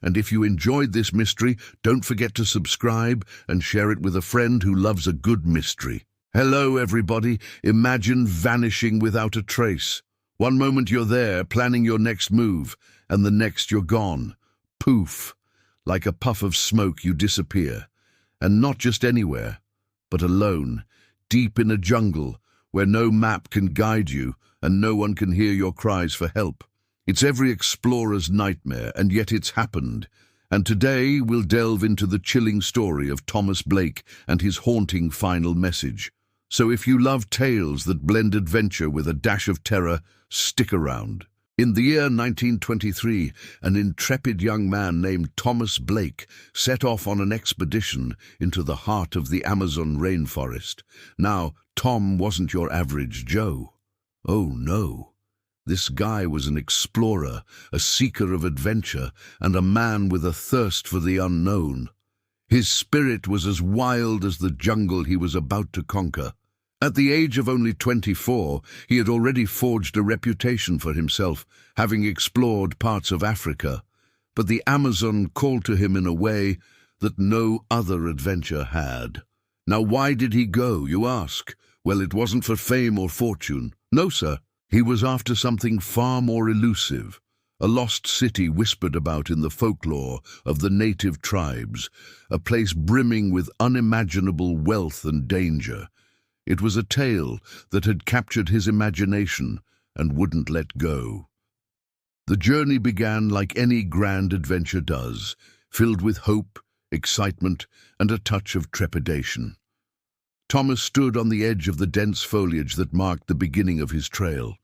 And if you enjoyed this mystery, don't forget to subscribe and share it with a friend who loves a good mystery. Hello, everybody. Imagine vanishing without a trace. One moment you're there, planning your next move, and the next you're gone. Poof. Like a puff of smoke, you disappear. And not just anywhere, but alone, deep in a jungle, where no map can guide you and no one can hear your cries for help. It's every explorer's nightmare, and yet it's happened. And today we'll delve into the chilling story of Thomas Blake and his haunting final message. So if you love tales that blend adventure with a dash of terror, stick around. In the year 1923, an intrepid young man named Thomas Blake set off on an expedition into the heart of the Amazon rainforest. Now, Tom wasn't your average Joe. Oh no. This guy was an explorer, a seeker of adventure, and a man with a thirst for the unknown. His spirit was as wild as the jungle he was about to conquer. At the age of only 24, he had already forged a reputation for himself, having explored parts of Africa. But the Amazon called to him in a way that no other adventure had. Now, why did he go, you ask? Well, it wasn't for fame or fortune. No, sir. He was after something far more elusive. A lost city whispered about in the folklore of the native tribes, a place brimming with unimaginable wealth and danger. It was a tale that had captured his imagination and wouldn't let go. The journey began like any grand adventure does, filled with hope, excitement, and a touch of trepidation. Thomas stood on the edge of the dense foliage that marked the beginning of his trail.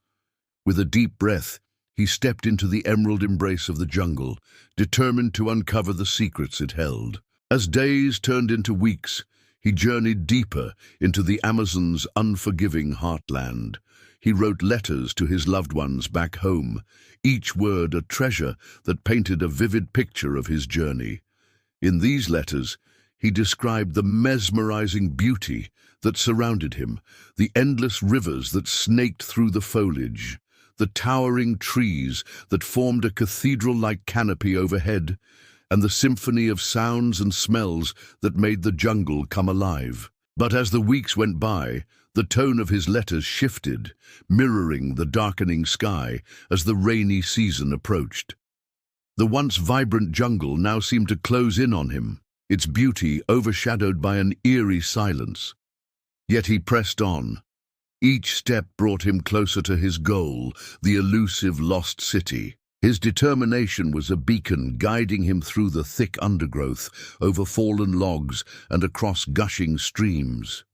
With a deep breath, he stepped into the emerald embrace of the jungle, determined to uncover the secrets it held. As days turned into weeks, he journeyed deeper into the Amazon's unforgiving heartland. He wrote letters to his loved ones back home, each word a treasure that painted a vivid picture of his journey. In these letters, he described the mesmerizing beauty that surrounded him, the endless rivers that snaked through the foliage, the towering trees that formed a cathedral-like canopy overhead, and the symphony of sounds and smells that made the jungle come alive. But as the weeks went by, the tone of his letters shifted, mirroring the darkening sky as the rainy season approached. The once vibrant jungle now seemed to close in on him, its beauty overshadowed by an eerie silence. Yet he pressed on. Each step brought him closer to his goal, the elusive lost city. His determination was a beacon guiding him through the thick undergrowth, over fallen logs, and across gushing streams.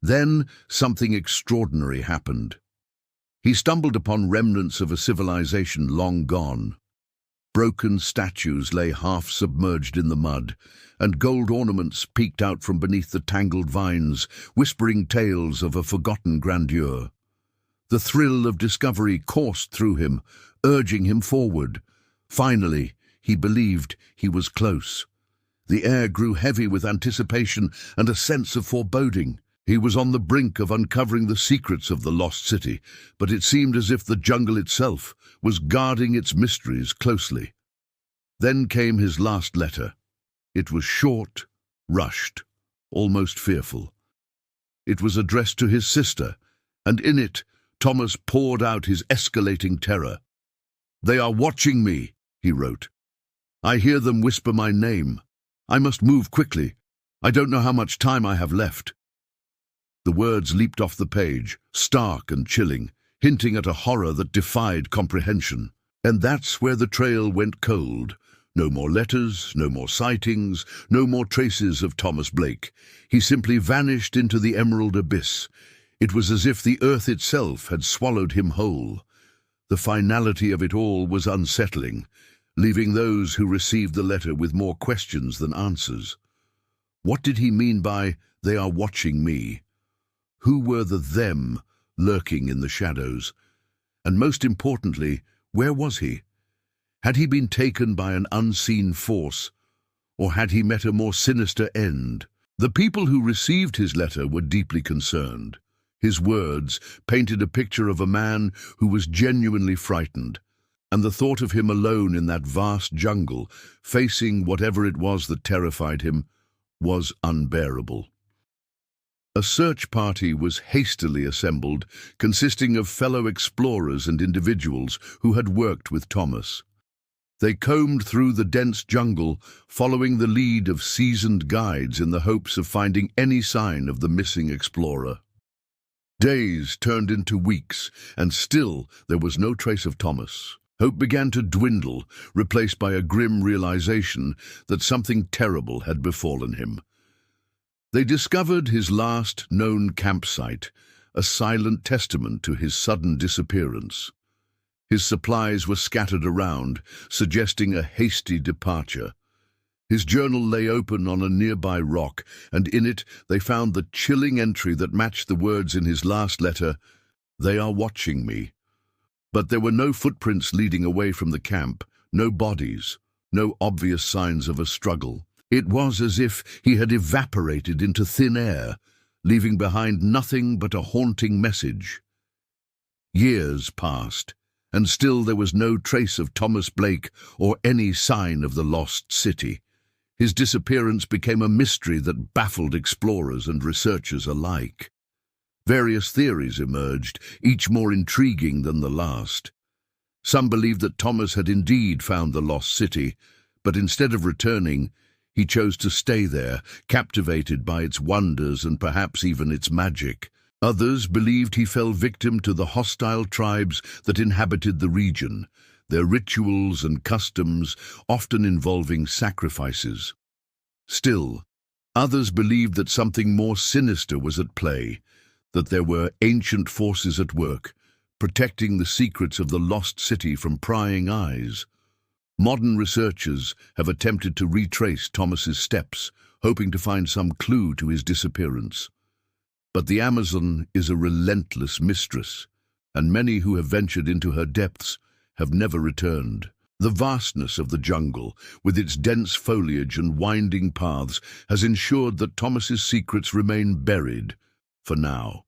Then something extraordinary happened. He stumbled upon remnants of a civilization long gone. Broken statues lay half submerged in the mud, and gold ornaments peeked out from beneath the tangled vines, whispering tales of a forgotten grandeur. The thrill of discovery coursed through him, urging him forward. Finally, he believed he was close. The air grew heavy with anticipation and a sense of foreboding. He was on the brink of uncovering the secrets of the lost city, but it seemed as if the jungle itself was guarding its mysteries closely. Then came his last letter. It was short, rushed, almost fearful. It was addressed to his sister, and in it, Thomas poured out his escalating terror. "They are watching me," he wrote. "I hear them whisper my name. I must move quickly. I don't know how much time I have left." The words leaped off the page, stark and chilling, hinting at a horror that defied comprehension. And that's where the trail went cold. No more letters, no more sightings, no more traces of Thomas Blake. He simply vanished into the emerald abyss. It was as if the earth itself had swallowed him whole. The finality of it all was unsettling, leaving those who received the letter with more questions than answers. What did he mean by, "They are watching me"? Who were the them lurking in the shadows? And most importantly, where was he? Had he been taken by an unseen force, or had he met a more sinister end? The people who received his letter were deeply concerned. His words painted a picture of a man who was genuinely frightened, and the thought of him alone in that vast jungle, facing whatever it was that terrified him, was unbearable. A search party was hastily assembled, consisting of fellow explorers and individuals who had worked with Thomas. They combed through the dense jungle, following the lead of seasoned guides in the hopes of finding any sign of the missing explorer. Days turned into weeks, and still there was no trace of Thomas. Hope began to dwindle, replaced by a grim realization that something terrible had befallen him. They discovered his last known campsite, a silent testament to his sudden disappearance. His supplies were scattered around, suggesting a hasty departure. His journal lay open on a nearby rock, and in it they found the chilling entry that matched the words in his last letter, "They are watching me." But there were no footprints leading away from the camp, no bodies, no obvious signs of a struggle. It was as if he had evaporated into thin air, leaving behind nothing but a haunting message. Years passed, and still there was no trace of Thomas Blake or any sign of the lost city. His disappearance became a mystery that baffled explorers and researchers alike. Various theories emerged, each more intriguing than the last. Some believed that Thomas had indeed found the lost city, but instead of returning, he chose to stay there, captivated by its wonders and perhaps even its magic. Others believed he fell victim to the hostile tribes that inhabited the region, their rituals and customs often involving sacrifices. Still, others believed that something more sinister was at play, that there were ancient forces at work, protecting the secrets of the lost city from prying eyes. Modern researchers have attempted to retrace Thomas's steps, hoping to find some clue to his disappearance. But the Amazon is a relentless mistress, and many who have ventured into her depths have never returned. The vastness of the jungle, with its dense foliage and winding paths, has ensured that Thomas's secrets remain buried, for now.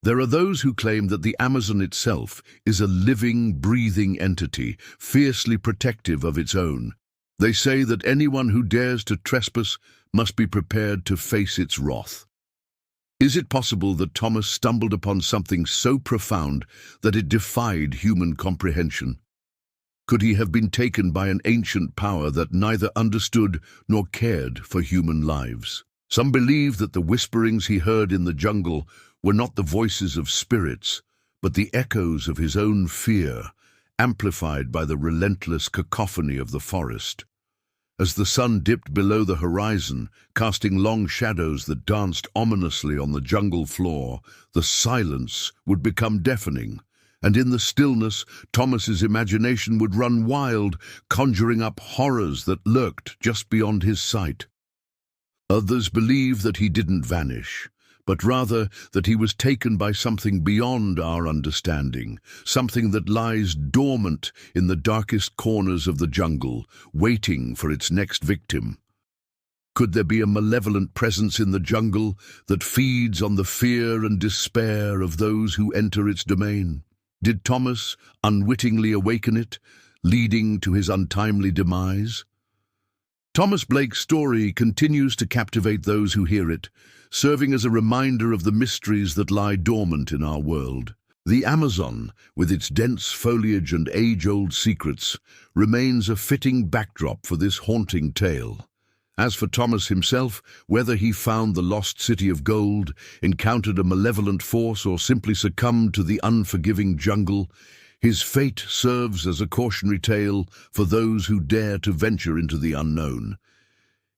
There are those who claim that the Amazon itself is a living, breathing entity, fiercely protective of its own. They say that anyone who dares to trespass must be prepared to face its wrath. Is it possible that Thomas stumbled upon something so profound that it defied human comprehension? Could he have been taken by an ancient power that neither understood nor cared for human lives? Some believe that the whisperings he heard in the jungle were not the voices of spirits, but the echoes of his own fear, amplified by the relentless cacophony of the forest. As the sun dipped below the horizon, casting long shadows that danced ominously on the jungle floor, the silence would become deafening, and in the stillness, Thomas's imagination would run wild, conjuring up horrors that lurked just beyond his sight. Others believe that he didn't vanish, but rather that he was taken by something beyond our understanding, something that lies dormant in the darkest corners of the jungle, waiting for its next victim. Could there be a malevolent presence in the jungle that feeds on the fear and despair of those who enter its domain? Did Thomas unwittingly awaken it, leading to his untimely demise? Thomas Blake's story continues to captivate those who hear it, serving as a reminder of the mysteries that lie dormant in our world. The Amazon, with its dense foliage and age-old secrets, remains a fitting backdrop for this haunting tale. As for Thomas himself, whether he found the lost city of gold, encountered a malevolent force, or simply succumbed to the unforgiving jungle, his fate serves as a cautionary tale for those who dare to venture into the unknown.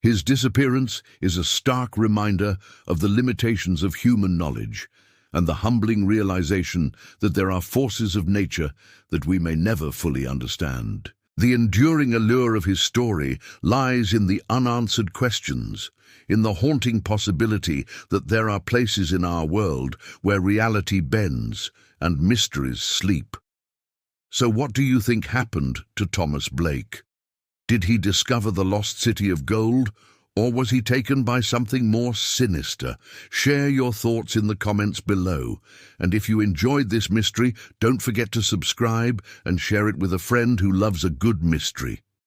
His disappearance is a stark reminder of the limitations of human knowledge and the humbling realization that there are forces of nature that we may never fully understand. The enduring allure of his story lies in the unanswered questions, in the haunting possibility that there are places in our world where reality bends and mysteries sleep. So what do you think happened to Thomas Blake? Did he discover the lost city of gold, Or was he taken by something more sinister? Share your thoughts in the comments below. And if you enjoyed this mystery, don't forget to subscribe and share it with a friend who loves a good mystery.